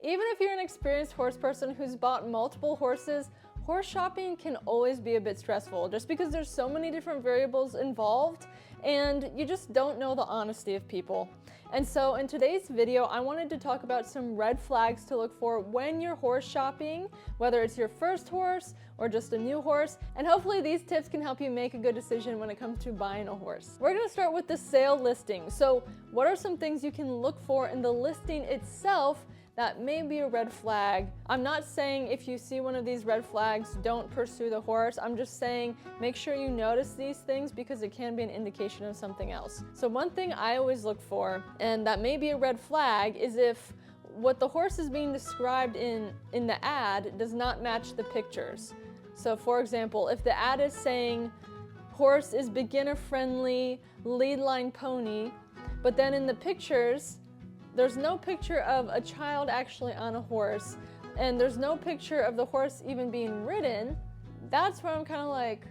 Even if you're an experienced horse person who's bought multiple horses, horse shopping can always be a bit stressful just because there's so many different variables involved and you just don't know the honesty of people. And so in today's video, I wanted to talk about some red flags to look for when you're horse shopping, whether it's your first horse or just a new horse, and hopefully these tips can help you make a good decision when it comes to buying a horse. We're gonna start with the sale listing. So what are some things you can look for in the listing itself that may be a red flag? I'm not saying if you see one of these red flags, don't pursue the horse. I'm just saying make sure you notice these things because it can be an indication of something else. So one thing I always look for, and that may be a red flag, is if what the horse is being described in the ad does not match the pictures. So for example, if the ad is saying horse is beginner friendly, lead line pony, but then in the pictures, there's no picture of a child actually on a horse, and there's no picture of the horse even being ridden, that's where I'm kind of like,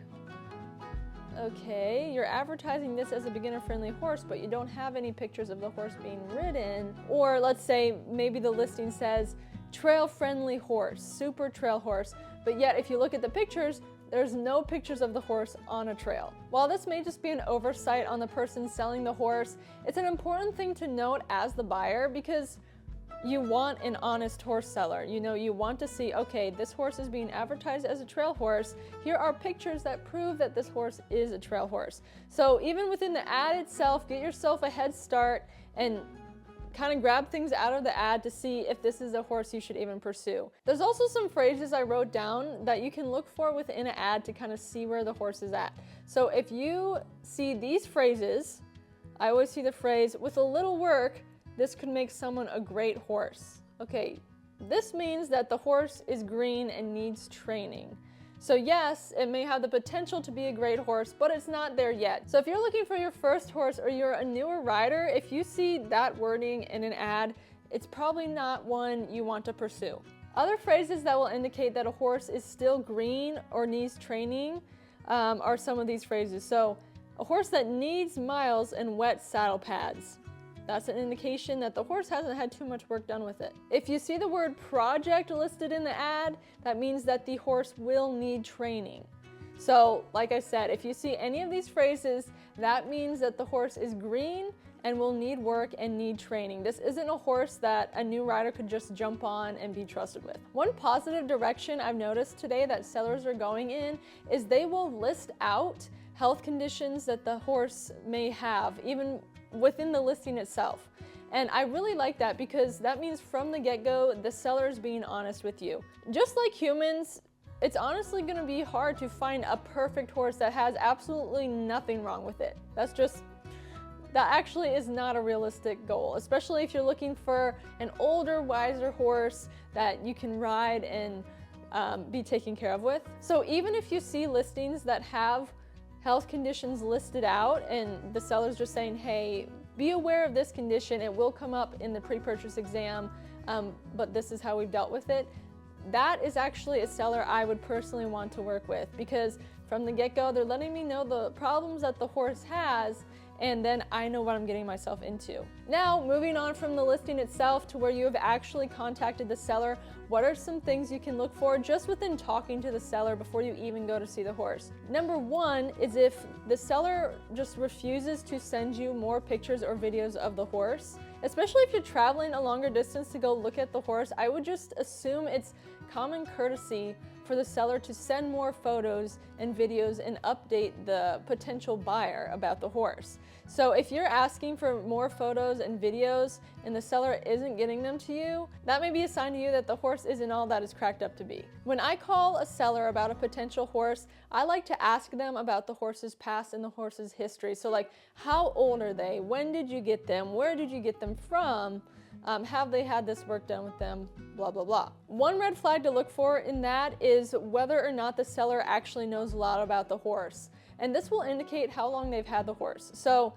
okay, you're advertising this as a beginner-friendly horse, but you don't have any pictures of the horse being ridden. Or let's say maybe the listing says trail-friendly horse, super trail horse, but yet if you look at the pictures, there's no pictures of the horse on a trail. While this may just be an oversight on the person selling the horse, it's an important thing to note as the buyer because you want an honest horse seller. You know, you want to see, okay, this horse is being advertised as a trail horse. Here are pictures that prove that this horse is a trail horse. So even within the ad itself, get yourself a head start and kind of grab things out of the ad to see if this is a horse you should even pursue. There's also some phrases I wrote down that you can look for within an ad to kind of see where the horse is at. So if you see these phrases, I always see the phrase, with a little work, this could make someone a great horse. Okay, this means that the horse is green and needs training. So yes, it may have the potential to be a great horse, but it's not there yet. So if you're looking for your first horse or you're a newer rider, if you see that wording in an ad, it's probably not one you want to pursue. Other phrases that will indicate that a horse is still green or needs training are some of these phrases. So a horse that needs miles and wet saddle pads. That's an indication that the horse hasn't had too much work done with it. If you see the word project listed in the ad, that means that the horse will need training. So, like I said, if you see any of these phrases, that means that the horse is green and will need work and need training. This isn't a horse that a new rider could just jump on and be trusted with. One positive direction I've noticed today that sellers are going in is they will list out health conditions that the horse may have, even within the listing itself. And I really like that because that means from the get-go, the seller is being honest with you. Just like humans, it's honestly gonna be hard to find a perfect horse that has absolutely nothing wrong with it. That actually is not a realistic goal, especially if you're looking for an older, wiser horse that you can ride and be taken care of with. So even if you see listings that have health conditions listed out and the seller's just saying, hey, be aware of this condition, it will come up in the pre-purchase exam, but this is how we've dealt with it. That is actually a seller I would personally want to work with because from the get-go, they're letting me know the problems that the horse has, and then I know what I'm getting myself into. Now, moving on from the listing itself to where you have actually contacted the seller, what are some things you can look for just within talking to the seller before you even go to see the horse? Number one is if the seller just refuses to send you more pictures or videos of the horse. Especially if you're traveling a longer distance to go look at the horse, I would just assume it's common courtesy for the seller to send more photos and videos and update the potential buyer about the horse. So if you're asking for more photos and videos and the seller isn't getting them to you, that may be a sign to you that the horse isn't all that it's cracked up to be. When I call a seller about a potential horse, I like to ask them about the horse's past and the horse's history. So like, how old are they? When did you get them? Where did you get them from? Have they had this work done with them? Blah, blah, blah. One red flag to look for in that is whether or not the seller actually knows a lot about the horse. And this will indicate how long they've had the horse. So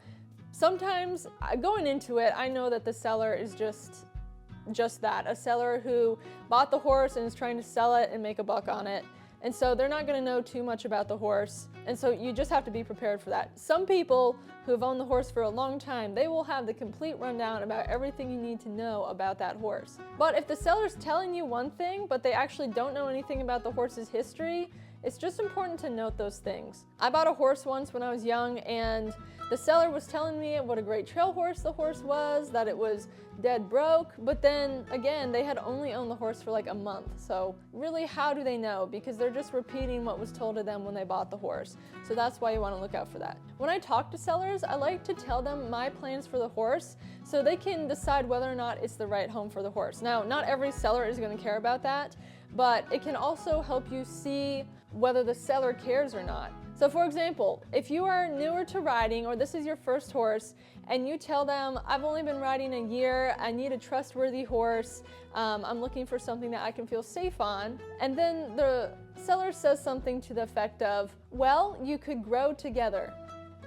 sometimes going into it, I know that the seller is just that, a seller who bought the horse and is trying to sell it and make a buck on it. And so they're not going to know too much about the horse. And so you just have to be prepared for that. Some people who have owned the horse for a long time, they will have the complete rundown about everything you need to know about that horse. But if the seller's telling you one thing, but they actually don't know anything about the horse's history, it's just important to note those things. I bought a horse once when I was young, and the seller was telling me what a great trail horse the horse was, that it was dead broke, but then again, they had only owned the horse for like a month. So really, how do they know? Because they're just repeating what was told to them when they bought the horse. So that's why you want to look out for that. When I talk to sellers, I like to tell them my plans for the horse so they can decide whether or not it's the right home for the horse. Now, not every seller is going to care about that, but it can also help you see whether the seller cares or not. So for example, if you are newer to riding, or this is your first horse, and you tell them, I've only been riding a year, I need a trustworthy horse, I'm looking for something that I can feel safe on, and then the seller says something to the effect of, well, you could grow together.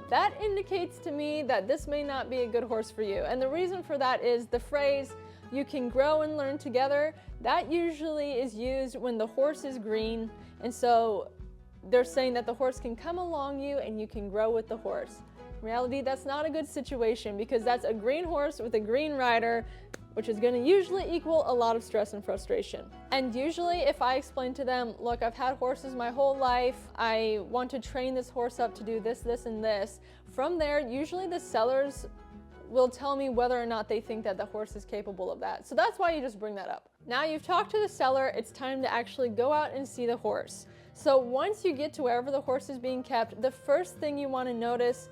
That indicates to me that this may not be a good horse for you. And the reason for that is the phrase, you can grow and learn together, that usually is used when the horse is green. And so they're saying that the horse can come along you and you can grow with the horse. In reality, that's not a good situation, because that's a green horse with a green rider, which is going to usually equal a lot of stress and frustration. And usually if I explain to them, look, I've had horses my whole life, I want to train this horse up to do this, this, and this, from there, usually the sellers will tell me whether or not they think that the horse is capable of that. So that's why you just bring that up. Now you've talked to the seller, it's time to actually go out and see the horse. So once you get to wherever the horse is being kept, the first thing you want to notice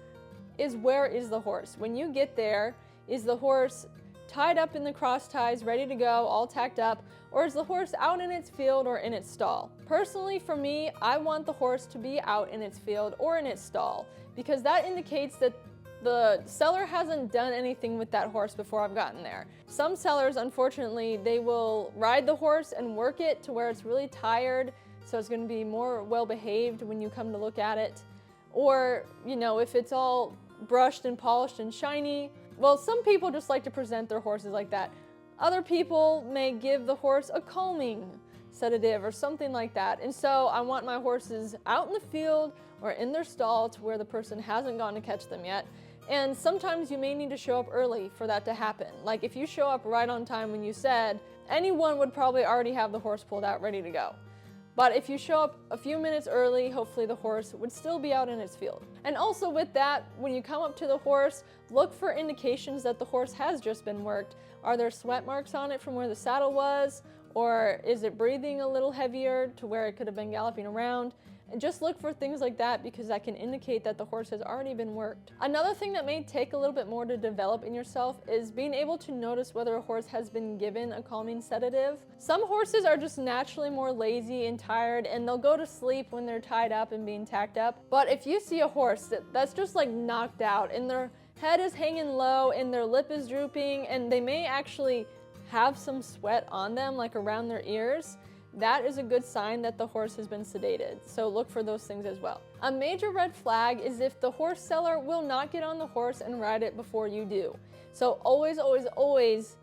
is, where is the horse? When you get there, is the horse tied up in the cross ties, ready to go, all tacked up, or is the horse out in its field or in its stall? Personally, for me, I want the horse to be out in its field or in its stall, because that indicates that the seller hasn't done anything with that horse before I've gotten there. Some sellers, unfortunately, they will ride the horse and work it to where it's really tired, so it's going to be more well behaved when you come to look at it. Or, you know, if it's all brushed and polished and shiny, well, some people just like to present their horses like that. Other people may give the horse a calming sedative or something like that. And so I want my horses out in the field or in their stall to where the person hasn't gone to catch them yet. And sometimes you may need to show up early for that to happen. Like if you show up right on time when you said, anyone would probably already have the horse pulled out ready to go. But if you show up a few minutes early, hopefully the horse would still be out in its field. And also with that, when you come up to the horse, look for indications that the horse has just been worked. Are there sweat marks on it from where the saddle was? Or is it breathing a little heavier to where it could have been galloping around? And just look for things like that, because that can indicate that the horse has already been worked. Another thing that may take a little bit more to develop in yourself is being able to notice whether a horse has been given a calming sedative. Some horses are just naturally more lazy and tired, and they'll go to sleep when they're tied up and being tacked up. But if you see a horse that's just like knocked out and their head is hanging low and their lip is drooping and they may actually have some sweat on them, like around their ears, that is a good sign that the horse has been sedated. So look for those things as well. A major red flag is if the horse seller will not get on the horse and ride it before you do. So always, always, always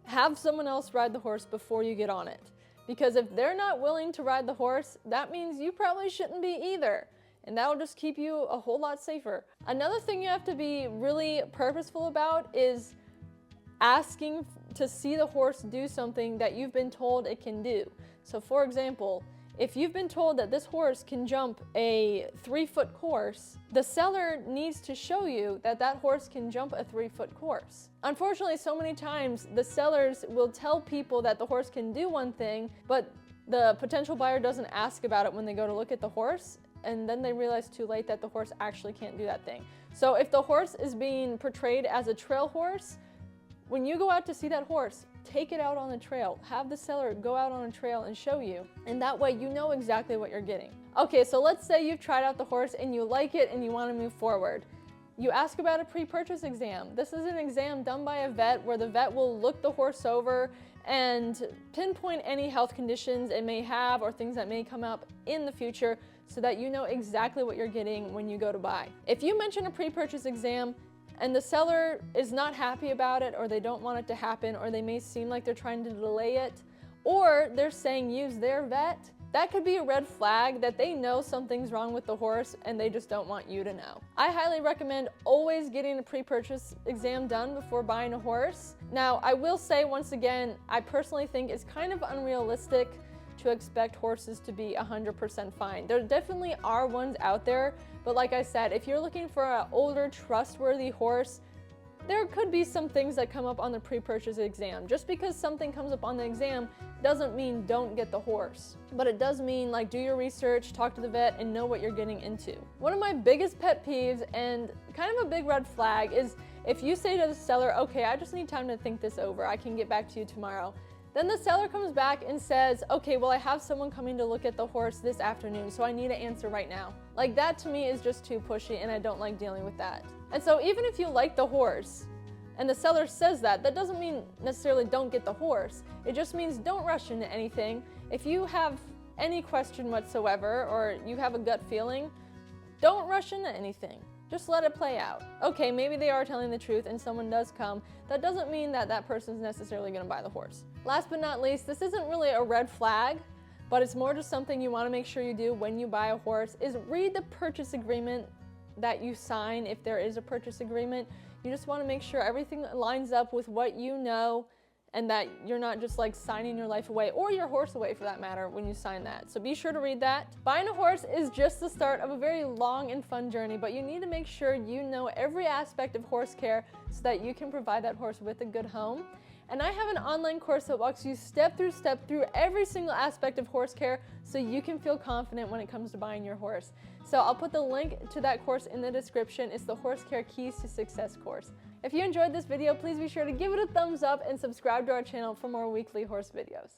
have someone else ride the horse before you get on it. Because if they're not willing to ride the horse, that means you probably shouldn't be either. And that'll just keep you a whole lot safer. Another thing you have to be really purposeful about is asking to see the horse do something that you've been told it can do. So for example, if you've been told that this horse can jump a 3-foot course, the seller needs to show you that that horse can jump a 3-foot course. Unfortunately, so many times the sellers will tell people that the horse can do one thing, but the potential buyer doesn't ask about it when they go to look at the horse, and then they realize too late that the horse actually can't do that thing. So if the horse is being portrayed as a trail horse, when you go out to see that horse, take it out on the trail. Have the seller go out on a trail and show you. And that way you know exactly what you're getting. Okay, so let's say you've tried out the horse and you like it and you want to move forward. You ask about a pre-purchase exam. This is an exam done by a vet where the vet will look the horse over and pinpoint any health conditions it may have or things that may come up in the future so that you know exactly what you're getting when you go to buy. If you mention a pre-purchase exam and the seller is not happy about it, or they don't want it to happen, or they may seem like they're trying to delay it, or they're saying use their vet, that could be a red flag that they know something's wrong with the horse and they just don't want you to know. I highly recommend always getting a pre-purchase exam done before buying a horse. Now, I will say once again, I personally think it's kind of unrealistic to expect horses to be 100% fine. There definitely are ones out there, but like I said, if you're looking for an older, trustworthy horse, there could be some things that come up on the pre-purchase exam. Just because something comes up on the exam doesn't mean don't get the horse. But it does mean, like, do your research, talk to the vet, and know what you're getting into. One of my biggest pet peeves and kind of a big red flag is if you say to the seller, okay, I just need time to think this over, I can get back to you tomorrow. Then the seller comes back and says, okay, well, I have someone coming to look at the horse this afternoon, so I need an answer right now. Like, that to me is just too pushy, and I don't like dealing with that. And so even if you like the horse, and the seller says that doesn't mean necessarily don't get the horse. It just means don't rush into anything. If you have any question whatsoever, or you have a gut feeling, don't rush into anything. Just let it play out. Okay, maybe they are telling the truth and someone does come. That doesn't mean that that person's necessarily gonna buy the horse. Last but not least, this isn't really a red flag, but it's more just something you wanna make sure you do when you buy a horse, is read the purchase agreement that you sign if there is a purchase agreement. You just wanna make sure everything lines up with what you know and that you're not just like signing your life away, or your horse away for that matter, when you sign that. So be sure to read that. Buying a horse is just the start of a very long and fun journey, but you need to make sure you know every aspect of horse care so that you can provide that horse with a good home. And I have an online course that walks you step through every single aspect of horse care so you can feel confident when it comes to buying your horse. So I'll put the link to that course in the description. It's the Horse Care Keys to Success course. If you enjoyed this video, please be sure to give it a thumbs up and subscribe to our channel for more weekly horse videos.